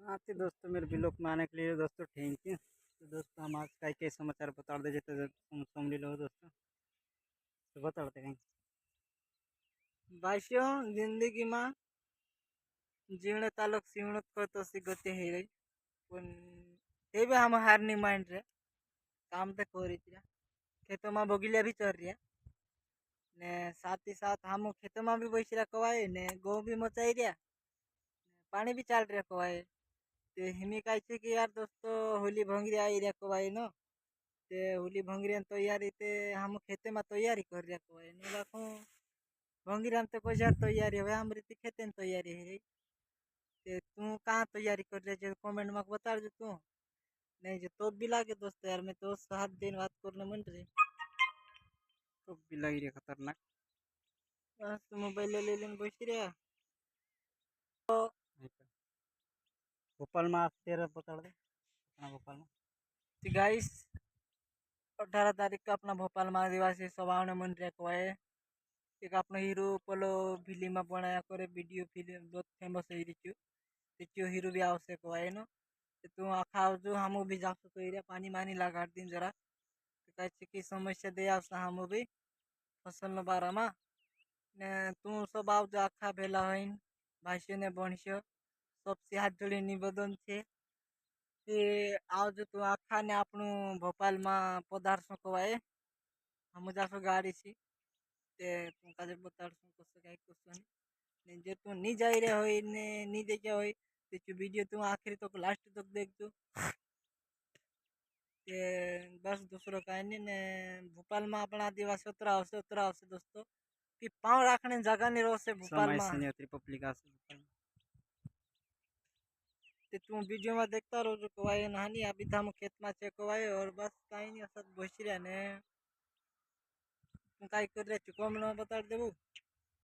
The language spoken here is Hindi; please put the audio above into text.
हाँ तो दोस्तों मेरे ब्लॉग में आने के लिए दोस्तों थैंक यू। तो दोस्तों हम आज का के समाचार बता दे तो समझ लो दोस्तों। तो बता देते कहीं भाष्यों जिंदगी में जीवण तालुक सीवण करतो सी गति है रही पण ते भी हम हार नहीं मान रहे। काम तो कर रही थी खेतों में बगीलिया भी चल रही है ने साथ ही साथ हम खेतों में भी बैस रहा कवाए ने गौ भी मचाई रहा पानी भी चाल रहा कवाए। ते हिमी काय छे कि यार दोस्तों होली भंगरी आई रहा कवाए न ते होली भंगरी तैयारी ते हम खेते में तैयारी कर रहा कवाए ने लाखों भंगीराम तो कोई जार तैयारी हुआ हम रीति खेते में तैयारी है रही। ते तू कहाँ तैयारी कर रहे जो कमेंट में बता दे तू नहीं जो तो भी लागे दोस्तों यार मैं तो 7 दिन बात करने मन रही तो भी लगी रही खतरनाक बस मोबाइल ले लेने बैठ रहा तो भोपाल में तेरा बता दे अपना भोपाल में गाइस 18 तारीख का अपना भोपाल में आदिवासी सभा ने मन रखा है। एक अपना हीरो पलो फिल्म में बनाया करे वीडियो फिल्म बहुत फेमस है रिचु रिचु हीरो भी आवश्यक है ना तू आखा जो हम भी जा सको एरिया पानी मानी लगा दिन जरा तो कहे कि समस्या दे आवश्यक हम भी फसल न बारा में ने तू सब आव जो आखा भेला होइन भाष्य ने बनश्य सबसे हाथ जोड़ी निवेदन છે કે આવજો તું આખા ને આપણું ભોપાલમાં પધારશો કવાય हम जासो गाड़ी सी ते तुमका जे बताड़શું कसं काय कसं नाही ने जे तू नहीं जाई रे होय ने नहीं देखे होय ते वीडियो तू आखिरी तक लास्ट तक देखजो ते बस दूसरो काय नहीं ने भोपाल में अपना आदिवासी उतरा आवશે दोस्तों कि पाँव राखने जगह नहीं रोसे भोपाल में रिपब्लिक ते तू वीडियो में देखता रहो जो कवाए नहानी अभी तो हम खेत में चेक कवाए और बस कहीं नहीं सब बस रहा ने तू काय कर रहे चुका मैं बता देबू।